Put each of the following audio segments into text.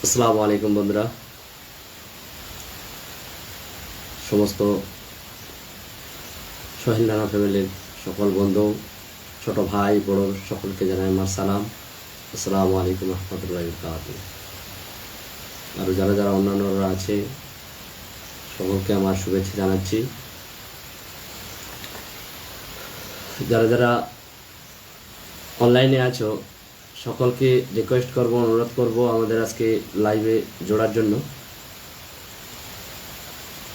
আসসালামু আলাইকুম বন্ধুরা, সমস্ত সোহেল রানা ফ্যামিলির সকল বন্ধু, ছোট ভাই বড় সকলকে জানাই আমার সালাম। আসসালামু আলাইকুম রহমতুল্লাহি ওয়া বারাকাতুহু। আর যারা যারা অন্যান্যরা আছে সকলকে আমার শুভেচ্ছা জানাচ্ছি। যারা যারা অনলাইনে আছো সকলকে রিকোয়েস্ট করব, অনুরোধ করব আমাদের আজকে লাইভে জোড়ার জন্য।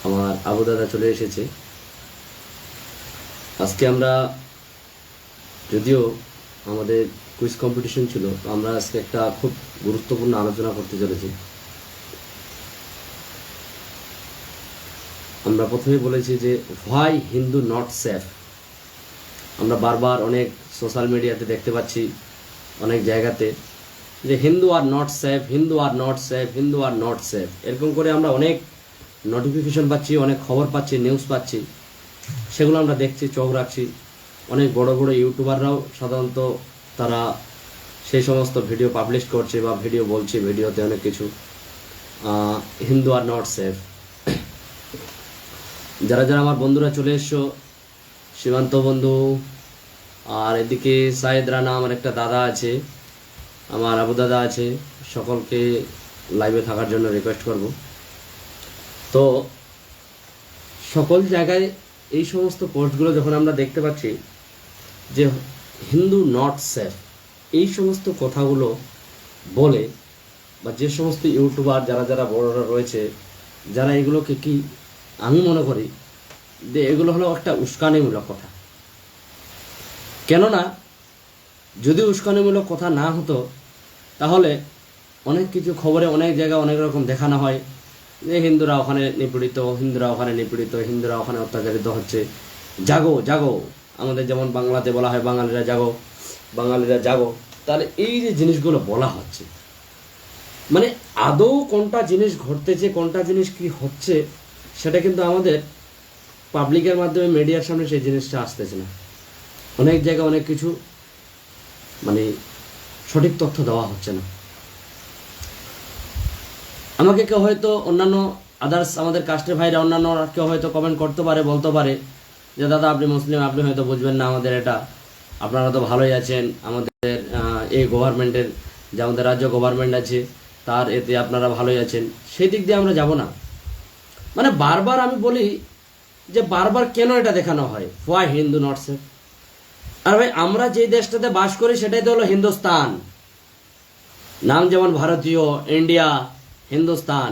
আমার আবু দাদা চলে এসেছে। আজকে আমরা, যদিও আমাদের কুইজ কম্পিটিশন ছিল, তো আমরা আজকে একটা খুব গুরুত্বপূর্ণ আলোচনা করতে চলেছি। আমরা প্রথমে বলেছি যে হোয়াই হিন্দু নট সেফ। আমরা বারবার অনেক সোশ্যাল মিডিয়াতে দেখতে পাচ্ছি, অনেক জায়গাতে, যে Hindu are not safe, Hindu are not safe, Hindu are not safe, এরকম করে আমরা অনেক নোটিফিকেশন পাচ্ছি, অনেক খবর পাচ্ছি, নিউজ পাচ্ছি। সেগুলো আমরা দেখছি, চোখ রাখছি। অনেক বড় বড় ইউটিউবাররাও সাধারণত তারা সেই সমস্ত ভিডিও পাবলিশ করছে বা ভিডিও বলছে, ভিডিওতে অনেক কিছু হিন্দু আর নট সেফ। যারা যারা আমার বন্ধুরা চলে এসছো, সীমান্ত বন্ধু, আর এদিকে সাইদ রানা, আমার একটা দাদা আছে, আমার আবু দাদা আছে, সকলকে লাইভে থাকার জন্য রিকোয়েস্ট করব। তো সকল জায়গায় এই সমস্ত পোস্টগুলো যখন আমরা দেখতে পাচ্ছি যে হিন্দু নট সেফ, এই সমস্ত কথাগুলো বলে, বা যে সমস্ত ইউটিউবার যারা যারা বড়রা রয়েছে, যারা এগুলোকে, কি আমি মনে করি যে এগুলো হলো একটা উস্কানিমূলক কথা। কেননা যদি উস্কানিমূলক কথা না হতো তাহলে অনেক কিছু খবরে অনেক জায়গায় অনেক রকম দেখানো হয় যে হিন্দুরা ওখানে নিপীড়িত, হিন্দুরা ওখানে নিপীড়িত, হিন্দুরা ওখানে অত্যাচারিত হচ্ছে, জাগো জাগো। আমাদের যেমন বাংলাতে বলা হয় বাঙালিরা জাগো, বাঙালিরা জাগো। তাহলে এই যে জিনিসগুলো বলা হচ্ছে, মানে আদৌ কোনটা জিনিস ঘটতেছে, কোনটা জিনিস কি হচ্ছে, সেটা কিন্তু আমাদের পাবলিকের মাধ্যমে, মিডিয়ার সামনে সেই জিনিসটা আসতেছে না। অনেক জায়গায় অনেক কিছু মানে সঠিক তথ্য দেওয়া হচ্ছে না। আমাকে কেউ হয়তো অন্যান্য আদার্স আমাদের কাস্টের ভাইরা, অন্যান্য কেউ হয়তো কমেন্ট করতে পারে, বলতে পারে যে দাদা আপনি মুসলিম, আপনি হয়তো বুঝবেন না আমাদের এটা, আপনারা তো ভালোই আছেন, আমাদের এই গভর্নমেন্টের, যে আমাদের রাজ্য গভর্নমেন্ট আছে তার এতে আপনারা ভালোই আছেন, সেই দিক দিয়ে আমরা যাব না। মানে বারবার আমি বলি যে বারবার কেন এটা দেখানো হয়, হোয়াই হিন্দু নট সেফ। আর ভাই, আমরা যে দেশটাতে বাস করি সেটাই তো হলো হিন্দুস্তান। নাম যেমন ভারতীয়, ইন্ডিয়া, হিন্দুস্তান,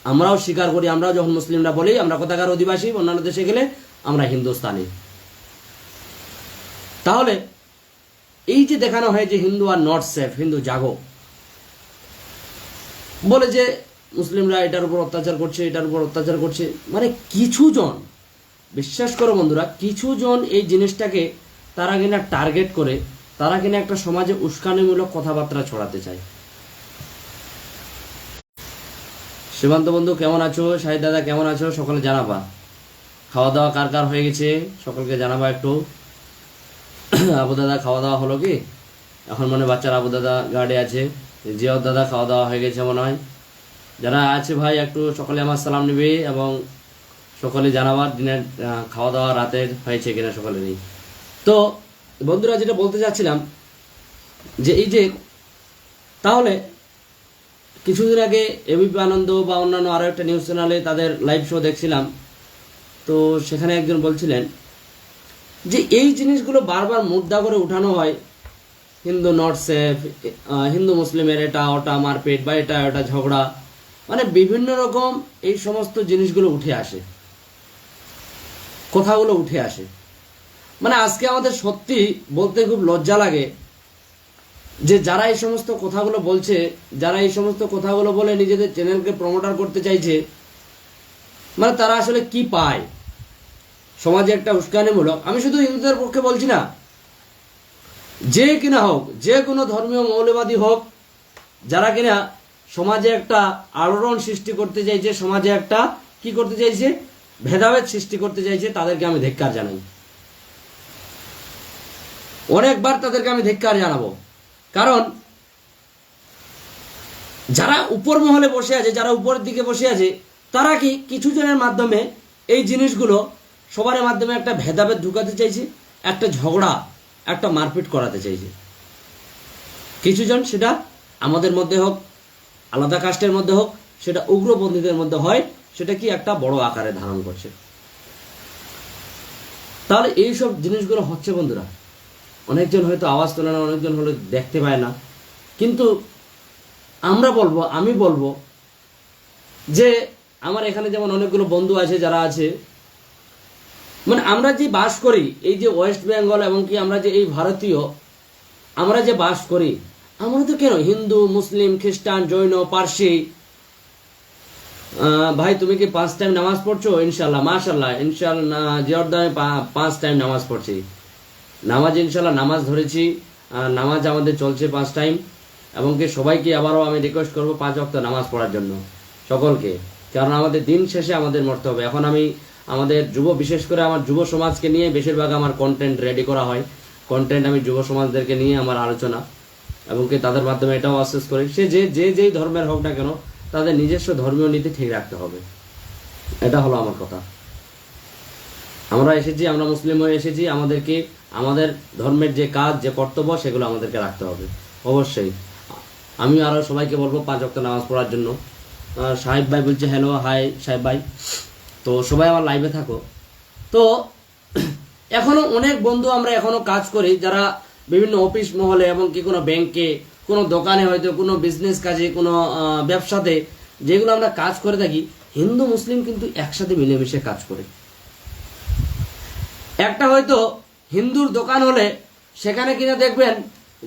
আমরাও স্বীকার করি। আমরাও যখন মুসলিমরা বলি আমরা কোথাকার অধিবাসী, অন্যান্য দেশে গেলে আমরা হিন্দুস্তানি। তাহলে এই যে দেখানো হয় যে Hindu are not safe, Hindu জাগো, বলে যে মুসলিমরা এটার উপর অত্যাচার করছে, এটার উপর অত্যাচার করছে, মানে কিছু জন, বিশ্বাস করো বন্ধুরা, কিছু জন এই জিনিসটাকে তারা কিনা টার্গেট করে, তারা কিনা একটা সমাজে উস্কানিমূলক কথাবার্তা ছড়াতে চায়। সীমান্ত বন্ধু কেমন আছো, শাহিদ দাদা কেমন আছো, সকলে জানাবা। খাওয়া দাওয়া কার কার হয়ে গেছে সকলকে জানাবা একটু। আবু দাদা খাওয়া দাওয়া হলো কি? এখন মনে বাচ্চার আবু দাদা গার্ডে আছে। জিয়াউদ দাদা খাওয়া দাওয়া হয়ে গেছে মনে হয়। যারা আছে ভাই একটু সকলে আমার সালাম নেবে এবং সকলে জানাবার দিনের খাওয়া দাওয়া রাতের হয়েছে কিনা সকলে নেই। তো বন্ধুরা, যেটা বলতে চাচ্ছিলাম যে এই যে, তাহলে কিছুদিন আগে এবিপি আনন্দ বা অন্যান্য আরও একটা নিউজ চ্যানেলে তাদের লাইভ শো দেখছিলাম। তো সেখানে একজন বলছিলেন যে এই জিনিসগুলো বারবার মুদ্রা করে উঠানো হয়, হিন্দু নট সেফ, হিন্দু মুসলিমের এটা ওটা মারপিট, বা এটা ওটা ঝগড়া, মানে বিভিন্ন রকম এই সমস্ত জিনিসগুলো উঠে আসে, কথাগুলো উঠে আসে। মানে আজকে আমাদের সত্যি বলতে খুব লজ্জা লাগে যে যারা এই সমস্ত কথাগুলো বলছে, যারা এই সমস্ত কথাগুলো বলে নিজেদের চ্যানেলকে প্রমোটার করতে চাইছে, মানে তারা আসলে কি পায় সমাজে একটা উস্কানিমূলক। আমি শুধু হিন্দুদের পক্ষে বলছি না, যে কিনা হোক, যে কোনো ধর্মীয় মৌলবাদী হোক, যারা কিনা সমাজে একটা আলোড়ন সৃষ্টি করতে চাইছে, সমাজে একটা কি করতে চাইছে, ভেদাভেদ সৃষ্টি করতে চাইছে, তাদেরকে আমি ধিক্কার জানাই। অনেকবার তাদেরকে আমি ধিক্কার জানাবো। কারণ যারা উপর মহলে বসে আছে, যারা উপরের দিকে বসে আছে, তারা কি কিছু জনের মাধ্যমে এই জিনিসগুলো সবার মাধ্যমে একটা ভেদাভেদ ঢুকাতে চাইছে, একটা ঝগড়া, একটা মারপিট করাতে চাইছে। কিছুজন সেটা আমাদের মধ্যে হোক, আলাদা কাস্টের মধ্যে হোক, সেটা উগ্রপন্থীদের মধ্যে হয়, সেটা কি একটা বড় আকারে ধারণ করছে। তাহলে এইসব জিনিসগুলো হচ্ছে বন্ধুরা। অনেকজন হয়তো আওয়াজ তোলে না, অনেকজন হলে দেখতে পায় না, কিন্তু আমি বলবো যে আমার এখানে যেমন অনেকগুলো বন্ধু আছে যারা আছে, মানে আমরা যে বাস করি এই যে ওয়েস্ট বেঙ্গল এবং কি আমরা যে এই ভারতীয়, আমরা যে বাস করি, আমরা তো কেন হিন্দু, মুসলিম, খ্রিস্টান, জৈন, পার্সি, ভাই তুমি কি 5 টাইম নামাজ পড়ছো? ইনশাল্লাহ, মাশাল্লাহ, ইনশাল্লাহ, জিয়রদামে 5 টাইম নামাজ পড়ছি, নামাজ ইনশাল্লাহ নামাজ ধরেছি, নামাজ আমাদের চলছে 5 টাইম, এবং কি সবাইকে আবারও আমি রিকোয়েস্ট করবো 5 ওয়াক্ত নামাজ পড়ার জন্য সকলকে, কারণ আমাদের দিন শেষে আমাদের মরতে হবে। এখন আমি আমাদের বিশেষ করে আমার যুব সমাজকে নিয়ে বেশিরভাগ আমার কন্টেন্ট রেডি করা হয়, কন্টেন্ট আমি যুব সমাজদেরকে নিয়ে আমার আলোচনা, এবং কি তাদের মাধ্যমে এটাও আশ্বাস করি সে যেই ধর্মের হোক না কেন, তাদের নিজস্ব ধর্মীয় নীতি ঠিক রাখতে হবে। এটা হলো আমার কথা। আমরা এসেছি, আমরা মুসলিম হয়ে এসেছি, আমাদেরকে আমাদের ধর্মের যে কাজ, যে কর্তব্য, সেগুলো আমাদেরকে রাখতে হবে অবশ্যই। আমি আরও সবাইকে বলবো 5 ওয়াক্ত নামাজ পড়ার জন্য। সাহেব ভাই বলছে হ্যালো, হাই সাহেব ভাই, তো সবাই আমার লাইভে থাকো। তো এখনো অনেক বন্ধু আমরা এখনো কাজ করি, যারা বিভিন্ন অফিস মহলে এবং কি কোনো ব্যাংকে, কোনো দোকানে, হয়তো কোনো বিজনেস কাজে, কোনো ব্যবসাতে, যেগুলো আমরা কাজ করে থাকি, হিন্দু মুসলিম কিন্তু একসাথে মিলেমিশে কাজ করে। একটা হয়তো হিন্দুর দোকান হলে সেখানে কিনা দেখবেন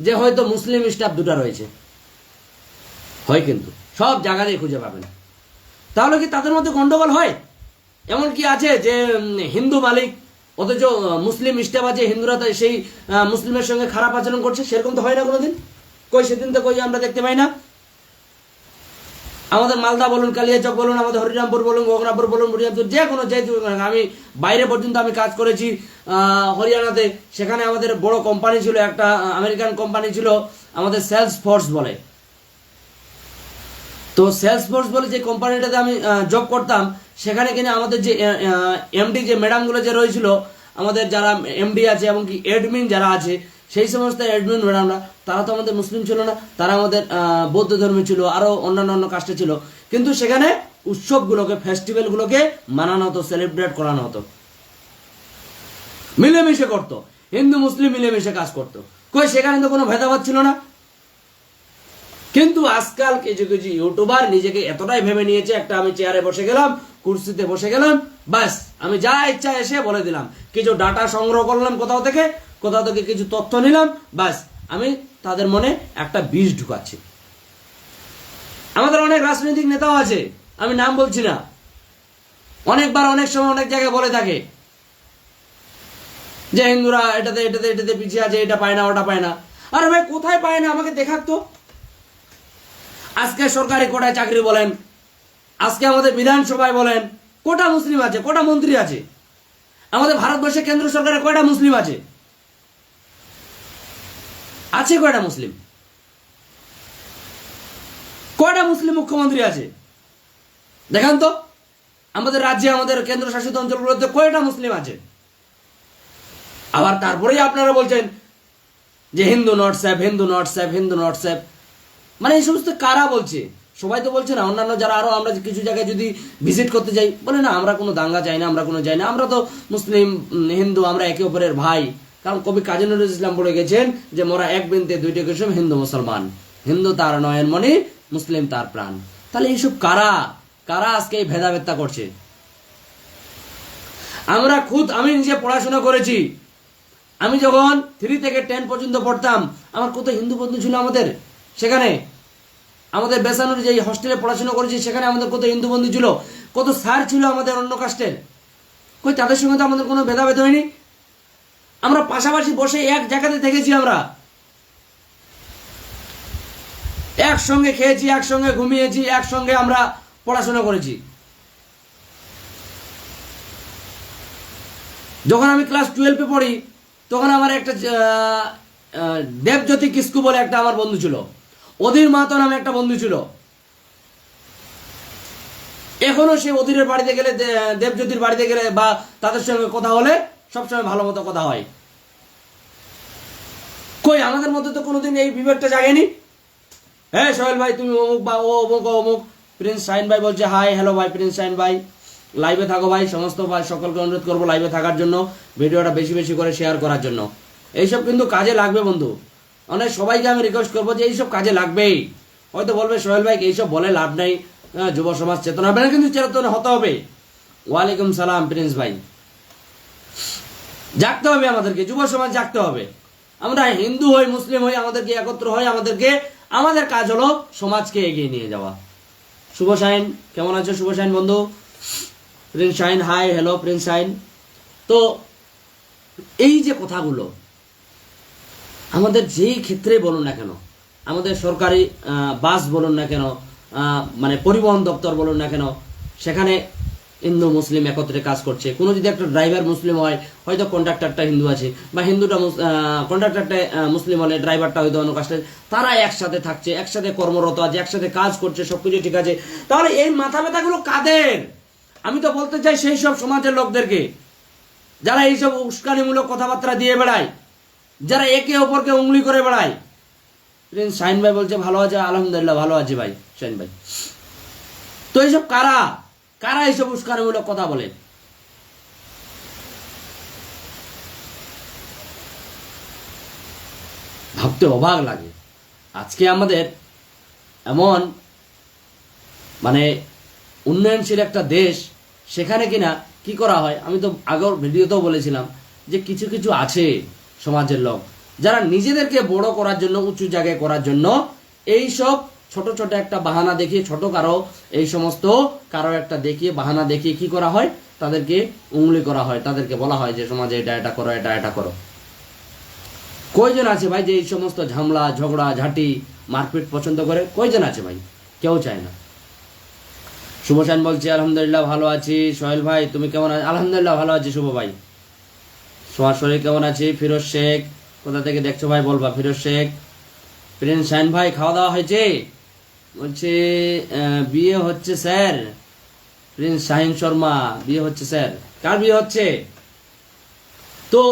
যে হয়তো মুসলিম স্টাফ 2টা রয়েছে, হয় কিন্তু সব জায়গাতেই খুঁজে পাবেন। তাহলে কি তাদের মধ্যে গন্ডগোল হয়? এমন কি আছে যে হিন্দু মালিক অথচ মুসলিম স্টাফ আছে, হিন্দুরা সেই মুসলিমের সঙ্গে খারাপ আচরণ করছে? সেরকম তো হয় না কোনোদিন। সেদিন তো আমরা দেখতে পাই না। আমাদের মালদা বলুন, কালিয়াচক বলুন, আমাদের হরিরামপুর বলুন, গঙ্গনাপুর বলুন, মুরিয়ামপুর, যে কোনো আমি বাইরে পর্যন্ত আমি কাজ করেছি হরিয়ানাতে, সেখানে আমাদের বড় কোম্পানি ছিল, একটা আমেরিকান কোম্পানি ছিল, আমাদের সেলস ফোর্স বলে। তো সেলস ফোর্স বলে যে কোম্পানিটাতে আমি জব করতাম, সেখানে কিনা আমাদের যে এমডি, যে ম্যাডামগুলো যে রয়েছিল, আমাদের যারা এমডি আছে এবং কি অ্যাডমিন যারা আছে, সেই সমস্ত অ্যাডমিন ম্যাডামরা, তারা তো আমাদের মুসলিম ছিল না, তারা আমাদের বৌদ্ধ ধর্মে ছিল, আরো অন্যান্য কাস্টে ছিল, কিন্তু সেখানে উৎসবগুলোকে, ফেস্টিভ্যালগুলোকে মানানো হতো, সেলিব্রেট করানো হতো, মিলেমিশে করতো, হিন্দু মুসলিম মিলেমিশে কাজ করতো। সেখানে তো কোনো ভেদাভেদ ছিল না। কিন্তু আজকাল কিছু কিছু ইউটিউবার নিজেকে এতটাই ভেবে নিয়েছে, একটা আমি চেয়ারে বসে গেলাম, কুর্সিতে বসে গেলাম, বাস আমি যা ইচ্ছা এসে বলে দিলাম, কিছু ডাটা সংগ্রহ করলাম কোথাও থেকে কিছু তথ্য নিলাম, বাস আমি তাদের মনে একটা বিষ ঢুকাচ্ছি। আমাদের অনেক রাজনৈতিক নেতাও আছে, আমি নাম বলছি না, অনেকবার অনেক সময় অনেক জায়গায় বলে থাকে যে হিন্দুরা এটাতে এটাতে এটাতে পিছিয়ে আছে, এটা পায় না, ওটা পায় না। আরে ভাই, কোথায় পায় না আমাকে দেখাতো। আজকে সরকারি কোটায় চাকরি বলেন, আজকে আমাদের বিধানসভায় বলেন, কোটা মুসলিম আছে, কোটা মন্ত্রী আছে। আমাদের ভারতবর্ষে কেন্দ্র সরকারে কয়টা মুসলিম আছে? কয়টা মুসলিম? কয়টা মুসলিম মুখ্যমন্ত্রী আছে দেখান তো। আমাদের রাজ্যে, আমাদের কেন্দ্রশাসিত অঞ্চলগুলোতে কয়টা মুসলিম আছে? আবার তারপরেই আপনারা বলছেন যে Hindu not safe, Hindu not safe, Hindu not safe. মানে এই সমস্ত কারা বলছে? সবাই তো বলছে না। অন্যান্য যারা আরো, আমরা কিছু জায়গায় যদি ভিজিট করতে যাই, বলে না আমরা কোনো দাঙ্গা চাই না, আমরা কোনো যাই না, আমরা তো মুসলিম হিন্দু, আমরা একে অপরের ভাই। কারণ কবি কাজী নজরুল ইসলাম বলে গেছেন যে মোরা এক বিনতে দুইটি কুসুম, হিন্দু মুসলমান, হিন্দু তার নয়ন মণি, মুসলিম তার প্রাণ। তাহলে এইসব কারা কারা আজকে এই ভেদাভেদটা করছে? আমি নিজে পড়াশোনা করেছি। আমি যখন 3 থেকে 10 পর্যন্ত পড়তাম, আমার কত হিন্দু বন্ধু ছিল আমাদের। সেখানে আমাদের বেসানুর যে হস্টেলে পড়াশোনা করেছি, সেখানে আমাদের কত হিন্দু বন্ধু ছিল, কত স্যার ছিল আমাদের অন্য কাস্টের। তাদের সঙ্গে তো আমাদের কোনো ভেদাভেদ হয়নি। আমরা পাশাপাশি বসে এক জায়গাতে থেকেছি, আমরা একসঙ্গে খেয়েছি, একসঙ্গে ঘুমিয়েছি, একসঙ্গে আমরা পড়াশোনা করেছি। যখন আমি ক্লাস 12-এ পড়ি, তখন আমার একটা দেবজ্যোতি কিস্কু বলে একটা আমার বন্ধু ছিল, অধীর মাহাতো নামে একটা বন্ধু ছিল। এখনো সে অধীরের বাড়িতে গেলে, দেবজ্যোতির বাড়িতে গেলে বা তাদের সঙ্গে কথা হলে সবসময় ভালো মতো কথা হয়। কই আমাদের মধ্যে তো কোনোদিন এই বিবেকটা জাগেনি। হ্যাঁ সোহেল ভাই তুমি অমুক বা ও অমুক অমুক। প্রিন্স শাহিন ভাই বলছে হাই হ্যালো ভাই প্রিন্স শাহিন ভাই, লাইভে থাকো ভাই। সমস্ত ভাই সকলকে অনুরোধ করবো লাইভে থাকার জন্য, ভিডিওটা বেশি বেশি করে শেয়ার করার জন্য। এইসব কিন্তু কাজে লাগবে বন্ধু। অনেক সবাইকে আমি রিকোয়েস্ট করবো যে এইসব কাজে লাগবেই। হয়তো বলবে সোহেল ভাই এইসব বলে লাভ নাই, যুব সমাজ চেতনা হবে না, কিন্তু চেতনা হতে হবে। ওয়ালাইকুম সালাম প্রিন্স ভাই। জাগতে হবে আমাদেরকে, যুব সমাজ জাগতে হবে। আমরা হিন্দু হই মুসলিম হই, আমাদেরকে একত্র হই, আমাদের কাজ হলো সমাজকে এগিয়ে নিয়ে যাওয়া। শুভ শাহিন কেমন আছো? শুভ শাহিন বন্ধু। Prince Shahin hi hello Prince Shahin. তো এই যে কথাগুলো আমাদের যেই ক্ষেত্রে বলুন না কেন, আমাদের সরকারি বাস বলুন না কেন, মানে পরিবহন দপ্তর বলুন না কেন, সেখানে হিন্দু মুসলিম একত্রে কাজ করছে। কোনো যদি একটা ড্রাইভার মুসলিম হয়, হয়তো কন্ডাক্টরটা হিন্দু আছে, বা হিন্দুটা কন্ডাক্টরটা মুসলিম হলে ড্রাইভারটা হয়তো অন্য কাজটা, তারা একসাথে থাকছে, একসাথে কর্মরত আছে, একসাথে কাজ করছে, সবকিছু ঠিক আছে। তাহলে এই মাথা ব্যথাগুলো কাদের? আমি তো বলতে চাই সেই সব সমাজের লোকদেরকে, যারা এইসব উস্কানিমূলক কথাবার্তা দিয়ে বেড়ায়, যারা একে অপরকে উংলি করে বেড়ায়। প্রিন্স শাহিন ভাই বলছে ভালো আছে, আলহামদুলিল্লাহ ভালো আছি ভাই শাহিন ভাই। তো এইসব কারা কারা এইসব উস্কানিমূলক কথা বলে? ভাবতে অবাক লাগে। আজকে আমাদের এমন মানে উন্নয়নশীল একটা দেশ, সেখানে কিনা কি করা হয়, আমি তো আগের ভিডিওতেও বলেছিলাম যে কিছু কিছু আছে সমাজের লোক, যারা নিজেদেরকে বড় করার জন্য, উঁচু জায়গায় করার জন্য এইসব ছোট ছোট একটা বাহানা দেখিয়ে, ছোট কারো এই সমস্ত কারো একটা দেখিয়ে বাহানা দেখিয়ে কি করা হয়, তাদেরকে উংলি করা হয়, তাদেরকে বলা হয় যে সমাজে এটা করো, এটা করো। কয়জন আছে ভাই যে এই সমস্ত ঝামলা ঝগড়া ঝাঁটি মারপিট পছন্দ করে? কয়জন আছে ভাই? কেউ চায় না। শুভ শান বলছি আলহামদুলিল্লাহ ভালো আছি। সোহেল ভাই তুমি কেমন আছো? আলহামদুলিল্লাহ ভালো আছি শুভ ভাই। সোহার শরীর কেমন আছি? ফিরোজ শেখ কোথা থেকে দেখছো ভাই বলবা? ফিরোজ শেখ। প্রিন্স শাহিন ভাই খাওয়া দাওয়া হয়েছে? বলছে বিয়ে হচ্ছে স্যার। প্রিন্স শাহিন শর্মা বিয়ে হচ্ছে স্যার। কার বিয়ে হচ্ছে? তো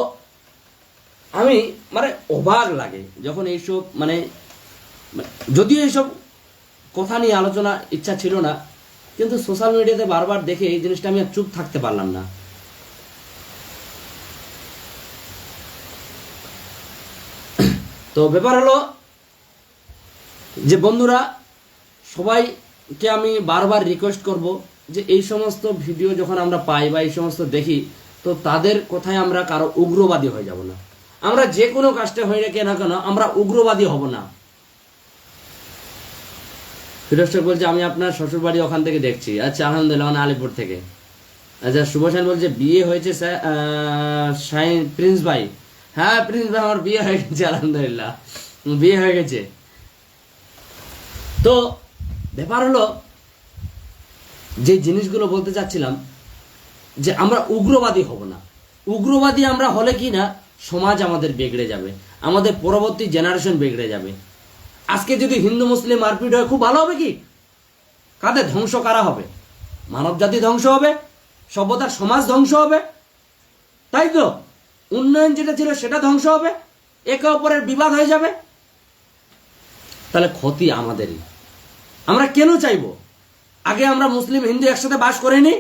আমি মানে অবাক লাগে যখন এইসব মানে যদিও এইসব কথা নিয়ে আলোচনা ইচ্ছা ছিল না, কিন্তু সোশ্যাল মিডিয়াতে বারবার দেখে এই জিনিসটা আমি আর চুপ থাকতে পারলাম না। তো ব্যাপার হলো যে বন্ধুরা, সবাইকে আমি বারবার রিকোয়েস্ট করব যে এই সমস্ত ভিডিও যখন আমরা পাই বা এই সমস্ত দেখি, তো তাদের কথায় আমরা কারো উগ্রবাদী হয়ে যাব না। আমরা যে কোনো কাজটা হয়ে রেখে না কেন আমরা উগ্রবাদী হব না। ফিরোজ শেখ বলছে আমি আপনার শ্বশুর বাড়ি ওখান থেকে দেখছি। আচ্ছা আলহামদুলিল্লাহ, মানে আলিপুর থেকে। আচ্ছা শুভ শাহিন বলছে বিয়ে হয়েছে শাহিন প্রিন্স ভাই। হ্যাঁ প্রিন্স ভাই আমার বিয়ে হয়ে গেছে, আলহামদুলিল্লাহ বিয়ে হয়ে গেছে। তো ব্যাপার হলো যে জিনিসগুলো বলতে চাচ্ছিলাম যে আমরা উগ্রবাদী হব না। উগ্রবাদী আমরা হলে কি না সমাজ আমাদের বিগড়ে যাবে, আমাদের পরবর্তী জেনারেশন বিগড়ে যাবে। আজকে যদি হিন্দু মুসলিম মারপিট হয় খুব ভালো হবে কি? কাদের ধ্বংস কারা হবে? মানব জাতি ধ্বংস হবে, সভ্যতার সমাজ ধ্বংস হবে, তাই তো? উন্নয়ন যেটা ছিল সেটা ধ্বংস হবে, একে অপরের বিবাদ হয়ে যাবে। তাহলে ক্ষতি আমাদেরই। আমরা কেন চাইবো? আগে আমরা মুসলিম হিন্দু একসাথে বাস করিনি,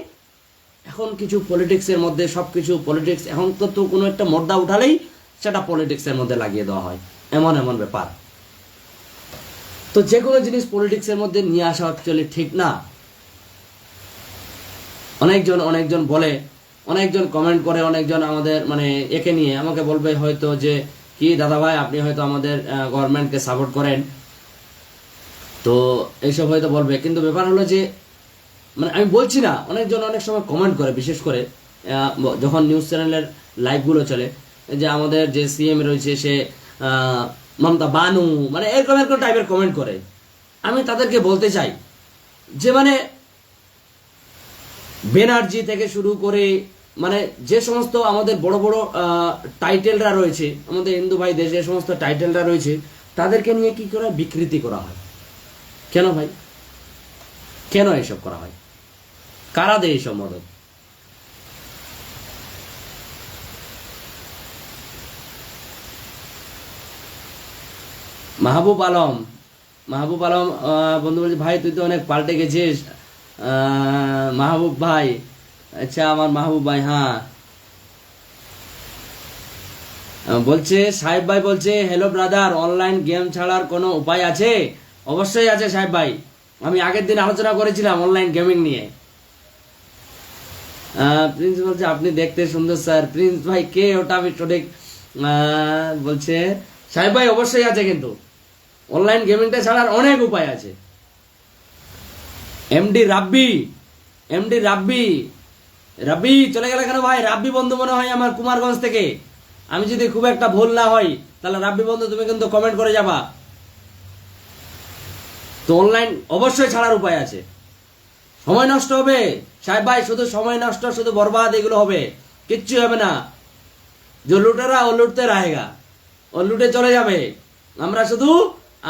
এখন কিছু পলিটিক্সের মধ্যে সবকিছু পলিটিক্স, এখন তো কোনো একটা মুদ্দা উঠালেই সেটা পলিটিক্সের মধ্যে লাগিয়ে দেওয়া হয়, এমন এমন ব্যাপার। তো যে কোনো জিনিস পলিটিক্সের মধ্যে নিয়ে আসা অ্যাকচুয়ালি ঠিক না। অনেকজন বলে, অনেকজন কমেন্ট করে, অনেকজন আমাদের মানে একে নিয়ে আমাকে বলবে হয়তো যে কি দাদা ভাই আপনি হয়তো আমাদের গভর্নমেন্টকে সাপোর্ট করেন, তো এইসব হয়তো বলবে। কিন্তু ব্যাপার হলো যে মানে আমি বলছি না, অনেকজন অনেক সময় কমেন্ট করে, বিশেষ করে যখন নিউজ চ্যানেলের লাইভগুলো চলে, যে আমাদের যে সিএম রয়েছে সে মমতা বানু, মানে এরকম টাইপের কমেন্ট করে। আমি তাদেরকে বলতে চাই যে মানে ব্যানার্জি থেকে শুরু করে মানে যে সমস্ত আমাদের বড় বড় টাইটেলরা রয়েছে, আমাদের হিন্দু ভাইদের যে সমস্ত টাইটেলরা রয়েছে, তাদেরকে নিয়ে কি করা বিকৃতি করা হয়। কেন ভাই? কেন এসব করা হয়? কারা দেয় এইসব মদত? মাহবুব আলম, মাহবুব আলম বন্ধু বলছে ভাই তুই তো অনেক পাল্টে গেছিস। মাহবুব ভাই, আচ্ছা আমার মাহবুব ভাই, হ্যাঁ বলছে সাহেব ভাই বলছে হ্যালো ব্রাদার, অনলাইন গেম ছাড়ার কোনো উপায় আছে? অবশ্যই আছে সাহেব ভাই, আমি আগের দিন আলোচনা করেছিলাম অনলাইন গেমিং নিয়ে। প্রিন্স বলছে আপনি দেখতে সুন্দর স্যার। প্রিন্স ভাই কে ওটা আমি সঠিক বলছে সাহেব ভাই অবশ্যই আছে, কিন্তু অনলাইন গেমিংটা ছাড়ার অনেক উপায় আছে। এমডি রাব্বি, এমডি রাব্বি, রাব্বি চলে গেলে কেন ভাই? রাব্বি বন্ধু মনে হয় আমার কুমারগঞ্জ থেকে, আমি যদি খুব একটা ভুল না হয় তাহলে রাব্বি বন্ধু তুমি কিন্তু কমেন্ট করে যাবা। তো অনলাইন অবশ্যই ছাড়ার উপায় আছে। সময় নষ্ট হবে সাহেব ভাই, শুধু সময় নষ্ট, শুধু বরবাদ, এগুলো হবে, কিচ্ছু হবে না। যে লুটেরা ও লুটতে রাহেগা, ও লুটে চলে যাবে, আমরা শুধু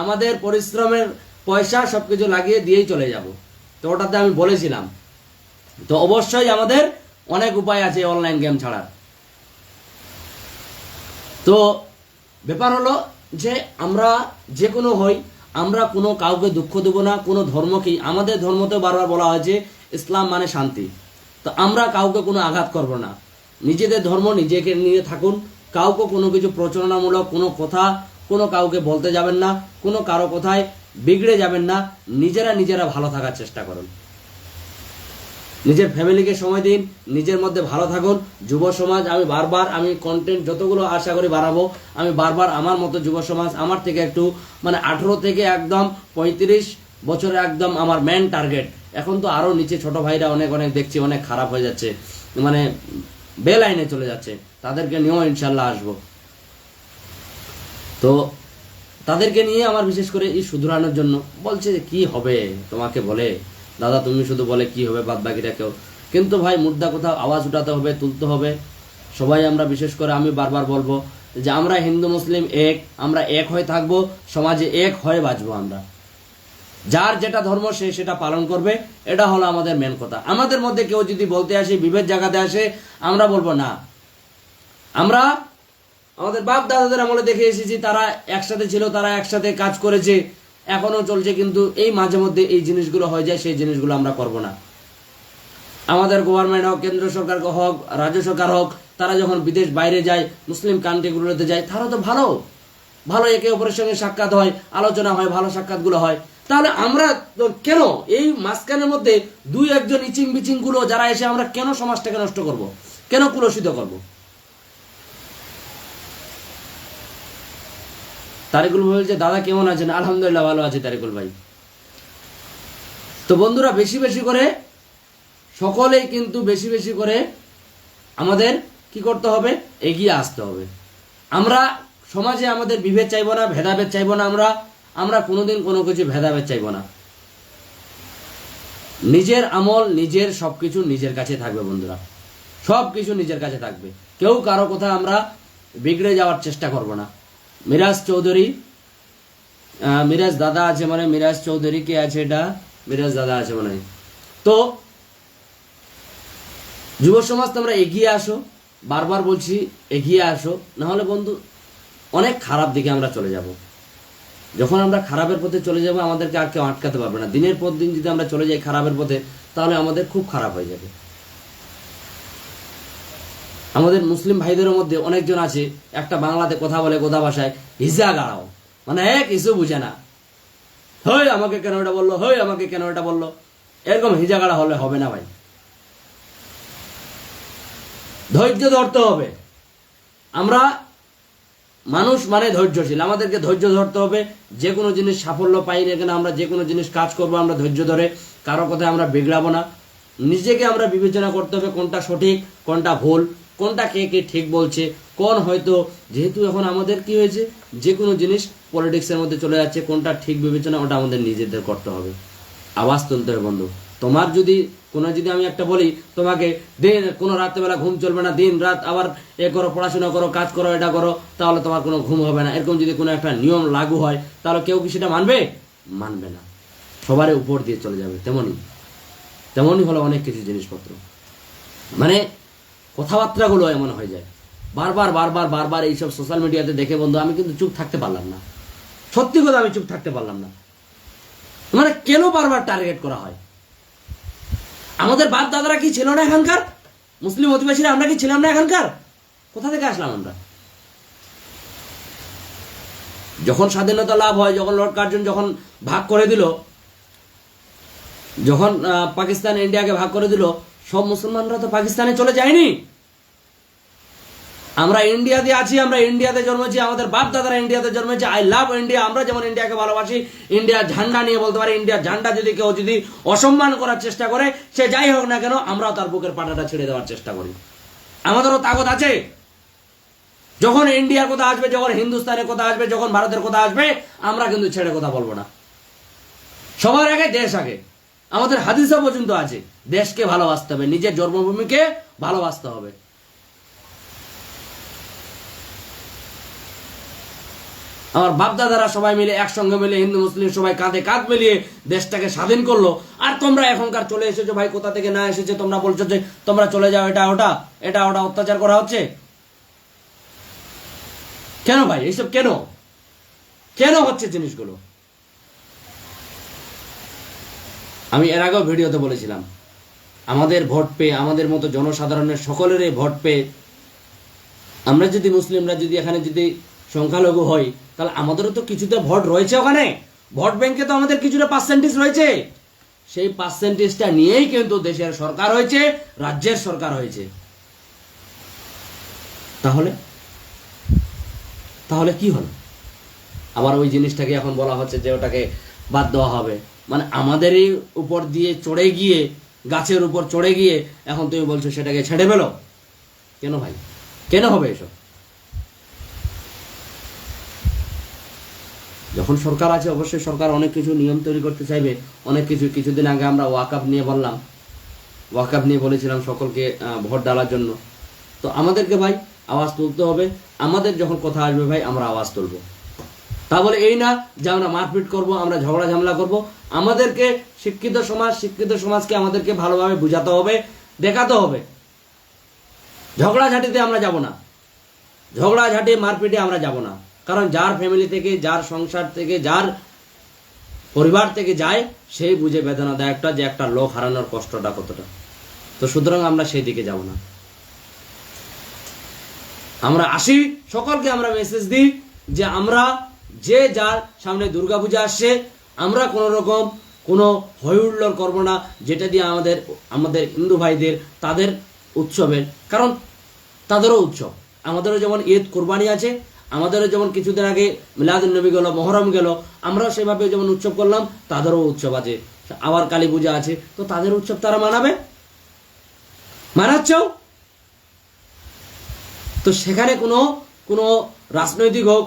আমাদের পরিশ্রমের পয়সা সবকিছু লাগিয়ে দিয়েই চলে যাব। তো ওটাতে আমি বলেছিলাম। তো অবশ্যই আমাদের অনেক উপায় আছে অনলাইন গেম ছাড়ার। তো ব্যাপার হলো যে আমরা যে কোনো হই, আমরা কোনো কাউকে দুঃখ দেব না, কোনো ধর্মকেই, আমাদের ধর্মতেও বারবার বলা হয়েছে ইসলাম মানে শান্তি। তো আমরা কাউকে কোনো আঘাত করব না, নিজেদের ধর্ম নিজেকে নিয়ে থাকুন, কাউকে কোনো কিছু প্রচারণামূলক কোনো কথা কোনো কাউকে বলতে যাবেন না, কোনো কারো কথায় বিগড়ে যাবেন না, নিজেরা ভালো থাকার চেষ্টা করুন, নিজের ফ্যামিলিকে সময় দিন, নিজের মধ্যে ভালো থাকুন। যুব সমাজ, আমি বারবার আমি কন্টেন্ট যতগুলো আশা করি বাড়াবো, আমি বারবার আমার মতো যুব সমাজ, আমার থেকে একটু মানে 18 থেকে একদম 35 বছরে একদম আমার মেন টার্গেট। এখন তো আরো নিচে ছোট ভাইরা অনেক অনেক দেখছি অনেক খারাপ হয়ে যাচ্ছে, মানে বেলাইনে চলে যাচ্ছে, তাদেরকে নিয়েও ইনশাল্লাহ আসবো। তো তাদেরকে নিয়ে আমার বিশেষ করে এই শুধরানোর জন্য বলছে যে কি হবে তোমাকে বলে দাদা, তুমি শুধু বলে কি হবে, বাদ বাকিটা কেউ, কিন্তু ভাই মুদ্রা কোথাও আওয়াজ উঠাতে হবে, তুলতে হবে। সবাই আমরা বিশেষ করে আমি বারবার বলবো যে আমরা হিন্দু মুসলিম এক, আমরা এক হয়ে থাকবো, সমাজে এক হয়ে বাঁচবো। আমরা যার যেটা ধর্ম সে সেটা পালন করবে, এটা হলো আমাদের মেন কথা। আমাদের মধ্যে কেউ যদি বলতে আসে, বিভেদ জায়গাতে আসে, আমরা বলবো না। আমরা আমাদের বাপ দাদাদের আমলে দেখে এসেছি, তারা একসাথে ছিল, তারা একসাথে কাজ করেছে, এখনো চলছে, কিন্তু এই মাঝে মধ্যে এই জিনিসগুলো হয়ে যায়, সেই জিনিসগুলো আমরা করব না। আমাদের গভর্নমেন্ট হোক, কেন্দ্র সরকার হোক, রাজ্য সরকার হোক, তারা যখন বিদেশ বাইরে যায়, মুসলিম কান্ট্রিগুলোতে যায়, তারা তো ভালো ভালো একে অপরের সঙ্গে সাক্ষাৎ হয়, আলোচনা হয়, ভালো সাক্ষাৎগুলো হয়। তাহলে আমরা কেন এই মাঝখানের মধ্যে দুই একজন ইচিং বিচিং গুলো যারা এসে আমরা কেন সমাজটাকে নষ্ট করব, কেন কুলসিত করব? তারিকুল ভাই বলছে দাদা কেমন আছেন? আলহামদুলিল্লাহ ভালো আছি তারিকুল ভাই। তো বন্ধুরা বেশি বেশি করে সকলেই কিন্তু বেশি বেশি করে আমাদের কি করতে হবে, এগিয়ে আসতে হবে। আমরা সমাজে আমাদের বিভেদ চাইবো না, ভেদাভেদ চাইবো না, আমরা কোনোদিন কোনো কিছু ভেদাভেদ চাইবো না। নিজের আমল, নিজের সবকিছু নিজের কাছে থাকবে বন্ধুরা, সবকিছু নিজের কাছে থাকবে, কেউ কারো কথা আমরা বিগড়ে যাওয়ার চেষ্টা করব না। মিরাজ চৌধুরী, মিরাজ দাদা আছে মানে, মিরাজ চৌধুরী কে আছে? এটা মিরাজ দাদা আছে মানে। তো যুব সমাজ তোমরা এগিয়ে আসো, বারবার বলছি এগিয়ে আসো, না হলে বন্ধু অনেক খারাপ দিকে আমরা চলে যাব। যখন আমরা খারাপের পথে চলে যাব, আমাদেরকে আর কেউ আটকাতে পারবে না। দিনের পর দিন যদি আমরা চলে যাই খারাপের পথে, তাহলে আমাদের খুব খারাপ হয়ে যাবে। আমাদের মুসলিম ভাইদের মধ্যে অনেকজন আছে, একটা বাংলাতে কথা বলে, গোদা ভাষায় হিজা গাড়াও, মানে কিছু বুঝে না, হই আমাকে কেন এটা বললো, হই আমাকে কেন এটা বললো, এরকম হিজা গাড়া হলে হবে না ভাই। ধৈর্য ধরতে হবে। আমরা মানুষ মানে ধৈর্যশীল, আমাদেরকে ধৈর্য ধরতে হবে। যে কোনো জিনিস সাফল্য পাই না কেন, আমরা যে কোনো জিনিস কাজ করবো আমরা ধৈর্য ধরে, কারো কথায় আমরা বিগড়াবো না। নিজেকে আমরা বিবেচনা করতে হবে কোনটা সঠিক কোনটা ভুল, কোনটা কে কে ঠিক বলছে, কোন হয়তো, যেহেতু এখন আমাদের কি হয়েছে, যে কোনো জিনিস পলিটিক্সের মধ্যে চলে যাচ্ছে, কোনটা ঠিক বিবেচনা ওটা আমাদের নিজেদের করতে হবে। আওয়াজ তুলতে হবে বন্ধু। তোমার যদি যদি আমি একটা বলি তোমাকে, দিন কোনো রাত্রেবেলা ঘুম চলবে না, দিন রাত আবার এ করো, পড়াশোনা করো, কাজ করো, এটা করো, তাহলে তোমার কোনো ঘুম হবে না, এরকম যদি কোনো একটা নিয়ম লাগু হয়, তাহলে কেউ কি সেটা মানবে? মানবে না, সবার উপর দিয়ে চলে যাবে। তেমনই তেমনই হলো অনেক কিছু জিনিসপত্র। মানে কথাবার্তাগুলো এমন হয়ে যায়, বারবার বারবার বারবার এইসব সোশ্যাল মিডিয়াতে দেখে বন্ধু আমি কিন্তু চুপ থাকতে পারলাম না, সত্যি কথা আমি চুপ থাকতে পারলাম না। মানে কেন বারবার টার্গেট করা হয়? আমাদের বাপ দাদারা কি ছিল না এখানকার? মুসলিম অধিবাসীরা আমরা কি ছিলাম না এখানকার? কোথা থেকে আসলাম আমরা? যখন স্বাধীনতা লাভ হয়, যখন লর্ড কার্জন যখন ভাগ করে দিল, যখন পাকিস্তান ইন্ডিয়াকে ভাগ করে দিল, সব মুসলমানরা তো পাকিস্তানে চলে যায়নি। আমরা ইন্ডিয়াতে আছি, আমরা ইন্ডিয়াতে জন্মেছি, আমাদের বাপ দাদারা ইন্ডিয়াতে জন্মেছে। I love India. আমরা যেমন ইন্ডিয়াকে ভালোবাসি, ইন্ডিয়ার ঝান্ডা নিয়ে বলতে পারি, ইন্ডিয়ার ঝান্ডা যদি কেউ যদি অসম্মান করার চেষ্টা করে, সে যাই হোক না কেন, আমরাও তার বুকের পাটাটা ছেড়ে দেওয়ার চেষ্টা করি। আমাদেরও তাকত আছে। যখন ইন্ডিয়ার কথা আসবে, যখন হিন্দুস্তানের কথা আসবে, যখন ভারতের কথা আসবে, আমরা কিন্তু ছেড়ে কথা বলবো না। সবার আগে দেশ আগে। আমাদের হাদিসা পর্যন্ত আছে, দেশকে ভালোবাসতে হবে, নিজের জন্মভূমিকে ভালোবাসতে হবে। আমার বাপদাদারা সবাই মিলে একসঙ্গে মিলে হিন্দু মুসলিম সবাই কাঁধে কাঁধ মিলিয়ে দেশটাকে স্বাধীন করলো। আর তোমরা এখনকার চলে এসেছো ভাই, কোথা থেকে না এসেছে, তোমরা বলছো যে তোমরা চলে যাও, এটা ওটা অত্যাচার করা হচ্ছে। কেন ভাই এইসব কেন কেন হচ্ছে জিনিসগুলো? আমি এর আগেও ভিডিওতে বলেছিলাম, আমাদের ভোট পেয়ে, আমাদের মতো জনসাধারণের সকলেরই ভোট পেয়ে, আমরা যদি মুসলিমরা যদি এখানে যদি সংখ্যালঘু হই, তাহলে আমাদেরও তো কিছুটা ভোট রয়েছে ওখানে। ভোট ব্যাংকে তো আমাদের কিছুটা পার্সেন্টেজ রয়েছে। সেই পার্সেন্টেজটা নিয়েই কিন্তু দেশের সরকার হয়েছে, রাজ্যের সরকার হয়েছে। তাহলে কি হলো? আবার ওই জিনিসটাকে এখন বলা হচ্ছে যে ওটাকে বাদ দেওয়া হবে। মানে আমাদেরই উপর দিয়ে চড়ে গিয়ে, গাছের উপর চড়ে গিয়ে এখন তুমি বলছো সেটাকে ছেড়ে ফেলো। কেন ভাই, কেন হবে এসব? যখন সরকার আছে, অবশ্যই সরকার অনেক কিছু নিয়ম তৈরি করতে চাইবে, অনেক কিছু। কিছুদিন আগে আমরা ওয়াকআপ নিয়ে বললাম, ওয়াকআপ নিয়ে বলেছিলাম সকলকে ভোট ডালার জন্য। তো আমাদেরকে ভাই আওয়াজ তুলতে হবে। আমাদের যখন কথা আসবে ভাই, আমরা আওয়াজ তুলবো। তা বলে এই না যে আমরা মারপিট করব, আমরা ঝগড়া ঝামেলা করব। আমাদেরকে শিক্ষিত সমাজকে আমাদেরকে ভালোভাবে বুঝাতে হবে, দেখাতে হবে। ঝগড়াঝাটিতে আমরা যাব না, ঝগড়াঝাটি মারপিটে আমরা যাব না। কারণ যার ফ্যামিলি থেকে, যার সংসার থেকে, যার পরিবার থেকে যায়, সেই বুঝে বেদনাদায়কটা যে একটা লোক হারানোর কষ্টটা কতটা। তো সুতরাং আমরা সেই দিকে যাব না। আমরা আসি, সকলকে আমরা মেসেজ দিই যে আমরা যে যার সামনে দুর্গাপূজা আসছে, আমরা কোনো রকম কোনো হইহুল্লোড় করবো না, যেটা দিয়ে আমাদের হিন্দু ভাইদের তাদের উৎসবের, কারণ তাদেরও উৎসব। আমাদেরও যেমন ঈদ কোরবানি আছে, আমাদেরও যেমন কিছুদিন আগে মিলাদুন নবী গেল, মহরম গেল, আমরাও সেভাবে যেমন উৎসব করলাম, তাদেরও উৎসব আছে। আবার কালী পূজা আছে, তো তাদের উৎসব তারা মানাচ্ছেও। তো সেখানে কোনো রাজনৈতিক হোক,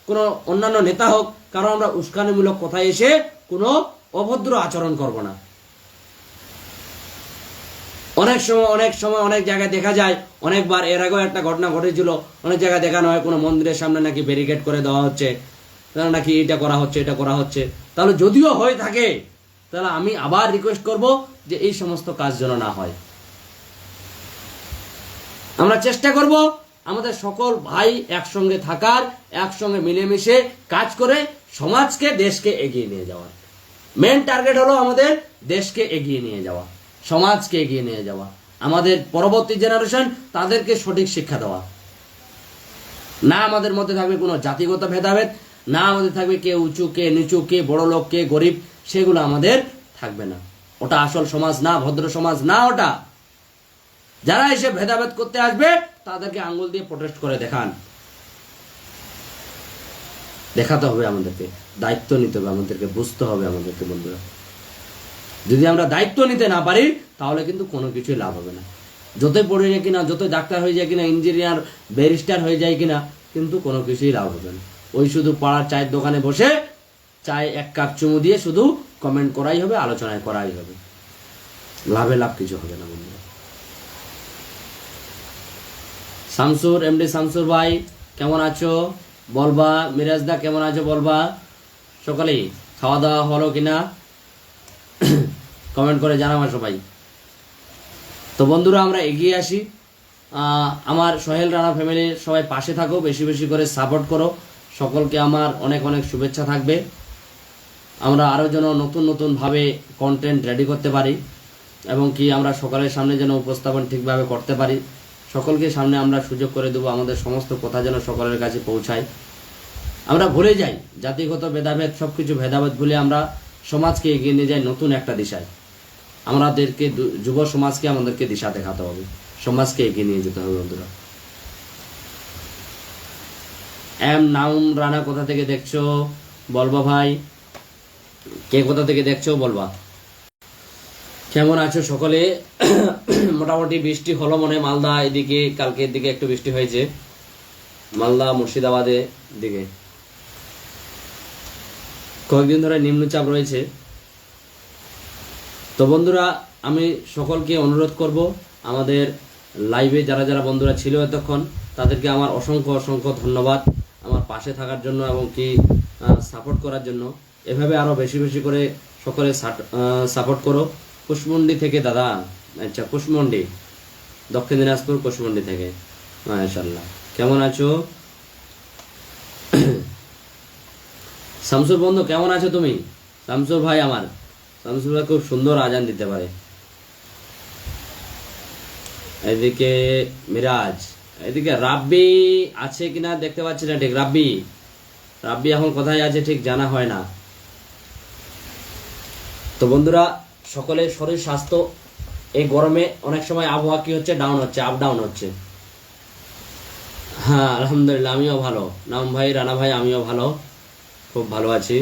কোনো অন্যান্য নেতা হোক, কারণ আমরা উস্কানিমূলক কথায় এসে কোনো অভদ্র আচরণ করব না। অনেক সময় অনেক জায়গায় দেখা যায়, অনেকবার এর আগেও একটা ঘটনা ঘটেছিল, অনেক জায়গায় দেখানো হয় কোনো মন্দিরের সামনে নাকি ব্যারিকেড করে দেওয়া হচ্ছে, নাকি এটা করা হচ্ছে। তাহলে যদিও হয়ে থাকে, তাহলে আমি আবার রিকোয়েস্ট করব যে এই সমস্ত কাজ যেন না হয়। আমরা চেষ্টা করব আমাদের সকল ভাই একসঙ্গে থাকার, একসঙ্গে মিলেমিশে কাজ করে সমাজকে, দেশকে এগিয়ে নিয়ে যাওয়ার। মেন টার্গেট হলো আমাদের দেশকে এগিয়ে নিয়ে যাওয়া, সমাজকে এগিয়ে নিয়ে যাওয়া, আমাদের পরবর্তী জেনারেশন তাদেরকে সঠিক শিক্ষা দেওয়া। না আমাদের মধ্যে থাকবে কোনো জাতিগত ভেদাভেদ, না আমাদের থাকবে কে উঁচু কে নিচু, কে বড় লোক কে গরিব, সেগুলো আমাদের থাকবে না। ওটা আসল সমাজ না, ভদ্র সমাজ না ওটা। যারা এসে ভেদাভেদ করতে আসবে তাদেরকে আঙ্গুল দিয়ে প্রোটেস্ট করে দেখাতে হবে। আমাদেরকে দায়িত্ব নিতে হবে, আমাদেরকে বুঝতে হবে আমাদেরকে। বন্ধুরা, যদি আমরা দায়িত্ব নিতে না পারি, তাহলে কিন্তু কোনো কিছুই লাভ হবে না। যতই পড়ে যায় কিনা, যত ডাক্তার হয়ে যায় কিনা, ইঞ্জিনিয়ার ব্যারিস্টার হয়ে যায় কিনা, কিন্তু কোনো কিছুই লাভ হবে না। ওই শুধু পাড়ার চায়ের দোকানে বসে চায় এক কাপ চুমু দিয়ে শুধু কমেন্ট করাই হবে, আলোচনায় করাই হবে, লাভ কিছু হবে না। বন্ধুরা, এমডি শামসুর ভাই কেমন আছো বলবা, মিরাজদা কেমন আছো বলবা। সকলেই খাওয়া দাওয়া হলো কিনা কমেন্ট করে জানাবা সবাই। তো বন্ধুরা আমরা এগিয়ে আসি। আমার সোহেল রানা ফ্যামিলির সবাই পাশে থাকো, বেশি বেশি করে সাপোর্ট করো। সকলকে আমার অনেক অনেক শুভেচ্ছা থাকবে। আমরা আরও যেন নতুন নতুনভাবে কন্টেন্ট রেডি করতে পারি এবং কি আমরা সকলের সামনে যেন উপস্থাপন ঠিকভাবে করতে পারি। সকলকে সামনে আমরা সুযোগ করে দেবো, আমাদের সমস্ত কথা যেন সকলের কাছে পৌঁছায়। আমরা ভুলে যাই জাতিগত ভেদাভেদ, সব কিছু ভেদাভেদ ভুলে আমরা সমাজকে এগিয়ে নিয়ে যাই নতুন একটা দিশায়। আমাদেরকে যুব সমাজকে আমাদেরকে দিশা দেখাতে হবে, সমাজকে এগিয়ে নিয়ে যেতে হবে বন্ধুরা। নাউম রানা কোথা থেকে দেখছো বলবা ভাই, কে কোথা থেকে দেখছো বলবা। কেমন আছো সকলে? মোটামুটি বৃষ্টি হলো মনে মালদা এদিকে, কালকের দিকে একটু বৃষ্টি হয়েছে মালদা মুর্শিদাবাদে দিকে। কয়েকদিন ধরে নিম্নচাপ রয়েছে। তো বন্ধুরা আমি সকলকে অনুরোধ করব, আমাদের লাইভে যারা যারা বন্ধুরা ছিল এতক্ষণ তাদেরকে আমার অসংখ্য অসংখ্য ধন্যবাদ আমার পাশে থাকার জন্য এবং কি সাপোর্ট করার জন্য। এভাবে আরও বেশি বেশি করে সকলে সাপোর্ট করো। কুশমন্ডি থেকে দাদা, আচ্ছা কুশমন্ডি, দক্ষিণ দিনাজপুর কুশমন্ডি থেকে, মাশাআল্লাহ। কেমন আছো শামসুর বন্ধু, কেমন আছো তুমি? শামসুর ভাই, আমার শামসুর ভাই খুব সুন্দর আজান দিতে পারে। এদিকে মিরাজ, এদিকে রাব্বি আছে কিনা দেখতে পাচ্ছি না ঠিক। রাব্বি এখন কোথায় আছে ঠিক জানা হয় না। তো বন্ধুরা সকলের শরীর স্বাস্থ্য এই গরমে অনেক সময় আবহাওয়া কি হচ্ছে, ডাউন হচ্ছে, আপ ডাউন হচ্ছে। হ্যাঁ আলহামদুলিল্লাহ, আমিও ভালো। নাম ভাই, রানা ভাই, আমিও ভালো, খুব ভালো আছি।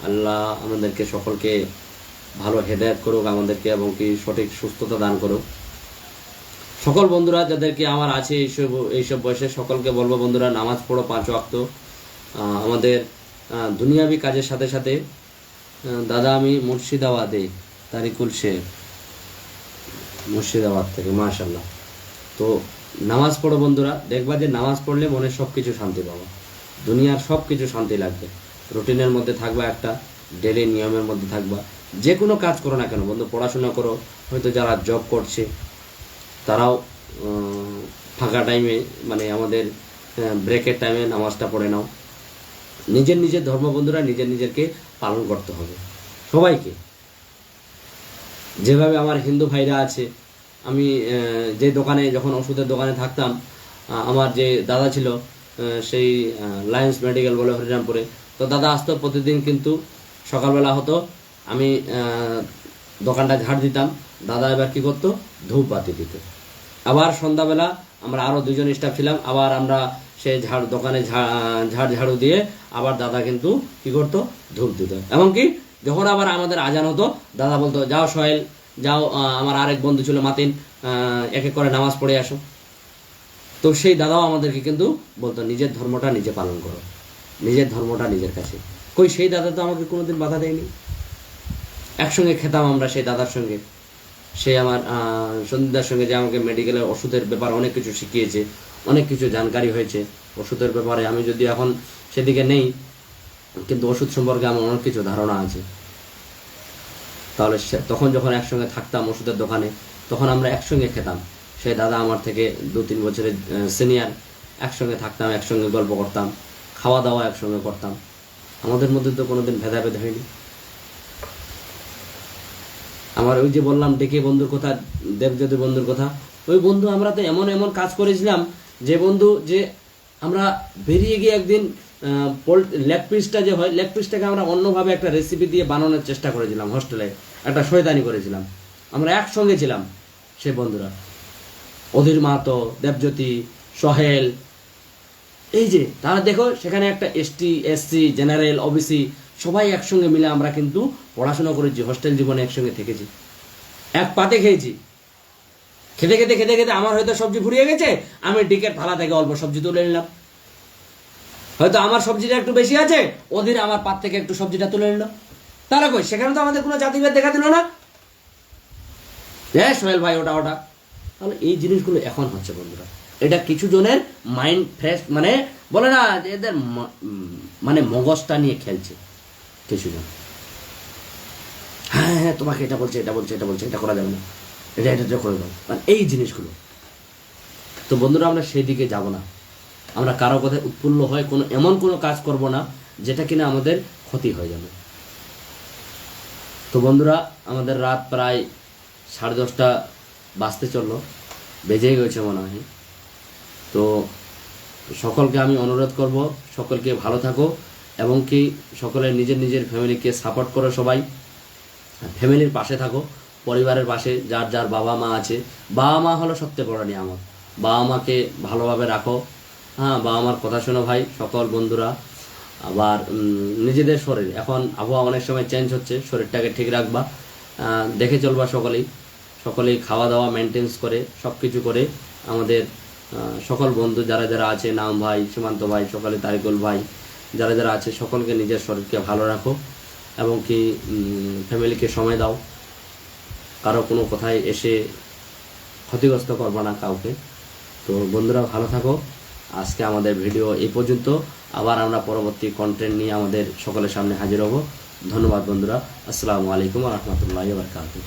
আল্লাহ আমাদেরকে সকলকে ভালো হেদায়েত করুক আমাদেরকে এবং কি সঠিক সুস্থতা দান করুক। সকল বন্ধুরা যাদেরকে আমার আছে এইসব বয়সে সকলকে বলবো বন্ধুরা, নামাজ পড়ো 5 ওয়াক্ত। আমাদের দুনিয়াবি কাজের সাথে সাথে দাদা আমি মুর্শিদাবাদে, তারিকুল শেখ মুর্শিদাবাদ থেকে, মাশাআল্লাহ। তো নামাজ পড়ো বন্ধুরা, দেখবা যে নামাজ পড়লে মনে সব কিছু শান্তি পাবো, দুনিয়ার সব কিছু শান্তি লাগবে। রুটিনের মধ্যে থাকবা, একটা ডেলি নিয়মের মধ্যে থাকবা। যে কোনো কাজ করো না কেন বন্ধু, পড়াশোনা করো, হয়তো যারা জব করছে তারাও ফাঁকা টাইমে মানে আমাদের ব্রেকের টাইমে নামাজটা পড়ে নাও। নিজের নিজের ধর্ম বন্ধুরা নিজের নিজেরকে পালন করতে হবে সবাইকে। যেভাবে আমার হিন্দু ভাইরা আছে, আমি যে দোকানে যখন ওষুধের দোকানে থাকতাম, আমার যে দাদা ছিল সেই লায়েন্স মেডিকেল বলে হরিরামপুরে, তো দাদা আসতো প্রতিদিন, কিন্তু সকালবেলা হতো আমি দোকানটা ঝাড় দিতাম, দাদা এবার কী করতো ধূপ বাতি দিত। আবার সন্ধ্যাবেলা আমরা আরও 2 জন স্টাফ ছিলাম, আবার আমরা সেই দোকানে ঝাড়ু দিয়ে আবার দাদা কিন্তু কী করতো ধূপ দিত। এমনকি যখন আবার আমাদের আজান হতো দাদা বলতো, যাও সোহেল যাও, আমার আরেক বন্ধু ছিল মাতিন, এক এক করে নামাজ পড়ে আসো। তো সেই দাদাও আমাদেরকে কিন্তু বলতো নিজের ধর্মটা নিজে পালন করো, নিজের ধর্মটা নিজের কাছে। কই সেই দাদা তো আমাকে কোনোদিন বাধা দেয়নি, একসঙ্গে খেতাম আমরা সেই দাদার সঙ্গে। সে আমার সন্ধ্যার সঙ্গে যে আমাকে মেডিকেলের ওষুধের ব্যাপার অনেক কিছু শিখিয়েছে, অনেক কিছু জানকারি হয়েছে ওষুধের ব্যাপারে। আমি যদি এখন সেদিকে নেই, কিন্তু ওষুধ সম্পর্কে আমার অনেক কিছু ধারণা আছে। তাহলে তখন যখন একসঙ্গে থাকতাম ওষুধের দোকানে, তখন আমরা একসঙ্গে খেতাম। সেই দাদা আমার থেকে 2-3 বছরের সিনিয়র, একসঙ্গে থাকতাম, একসঙ্গে গল্প করতাম, খাওয়া দাওয়া একসঙ্গে করতাম। আমাদের মধ্যে তো কোনোদিন ভেদাভেদ হয়নি। আমার ওই যে বললাম ডেকে বন্ধুর কথা, দেবজ্যোতি বন্ধুর কথা, ওই বন্ধু আমরা তো এমন এমন কাজ করেছিলাম যে বন্ধু, যে আমরা বেরিয়ে গিয়ে একদিন লেগ পিসটা যে হয়, লেগ পিসটাকে আমরা অন্যভাবে একটা রেসিপি দিয়ে বানানোর চেষ্টা করেছিলাম। হোস্টেলে একটা শয়তানি করেছিলাম, আমরা একসঙ্গে ছিলাম সেই বন্ধুরা, অধীর মাহাতো, দেবজ্যোতি, সোহেল, এই যে তারা দেখো সেখানে একটা এসটি, এসসি, জেনারেল, ওবিসি সবাই একসঙ্গে মিলে আমরা কিন্তু পড়াশোনা করেছি, হোস্টেল জীবনে একসঙ্গে থেকেছি, এক পাতে খেয়েছি। খেতে খেতে খেতে খেতে আমার হয়তো সবজি ফুরিয়ে গেছে, আমি ডিকের থালা থেকে অল্প সবজি তুলে নিলাম। হয়তো আমার সবজিটা একটু বেশি আছে, ওদের আমার পাত থেকে একটু সবজিটা তুলে নিল। তারা কই সেখানে তো আমাদের কোনো জাতিভেদ দেখা দিল না। হ্যাঁ সোহেল ভাই ওটা ওটা। তাহলে এই জিনিসগুলো এখন হচ্ছে বন্ধুরা, এটা কিছু জনের মাইন্ড ফ্রেশ, মানে বলে না যে এদের মানে মগজটা নিয়ে খেলছে কিছু জন। হ্যাঁ হ্যাঁ তোমাকে এটা বলছে এটা বলছে এটা বলছে, এটা করা যাবে না, এটা এটা এটা করে দাও, মানে এই জিনিসগুলো। তো বন্ধুরা আমরা সেই দিকে যাব না, আমরা কারো কথায় উৎফুল্ল হয় এমন কোনো কাজ করব না যেটা কিনা আমাদের ক্ষতি হয়ে যাবে। তো বন্ধুরা আমাদের রাত প্রায় 10:30 বাজতে চললো, বেজেই গেছে মনে হয়। তো সকলকে আমি অনুরোধ করব, সকলকে ভালো থাকো এবং কি সকলে নিজের নিজের ফ্যামিলিকে সাপোর্ট করো, সবাই ফ্যামিলির পাশে থাকো, পরিবারের পাশে। যার যার বাবা মা আছে, বাবা মা হলো সবচেয়ে বড় নিয়ামত, বাবা মাকে ভালোভাবে রাখো। হ্যাঁ, বাবা মার কথা শোনো ভাই সকল বন্ধুরা। আবার নিজেদের শরীর, এখন আবহাওয়া অনেক সময় চেঞ্জ হচ্ছে, শরীরটাকে ঠিক রাখবা, দেখে চলবা সকলেই খাওয়া দাওয়া মেনটেন্স করে সব কিছু করে। আমাদের সকল বন্ধু যারা যারা আছে, নাম ভাই, সীমান্ত ভাই, সকলে তারিকুল ভাই, যারা যারা আছে সকলকে নিজের শরীরকে ভালো রাখো এবং কি ফ্যামিলিকে সময় দাও, কারো কোনো কথায় এসে ক্ষতিগ্রস্ত করবা না কাউকে। তো বন্ধুরা ভালো থাকো, আজকে আমাদের ভিডিও এই পর্যন্ত। আবার আমরা পরবর্তী কন্টেন্ট নিয়ে আমাদের সকলের সামনে হাজির হব। ধন্যবাদ বন্ধুরা, আসসালামু আলাইকুম ওয়া রাহমাতুল্লাহি ওয়া বারাকাতুহু।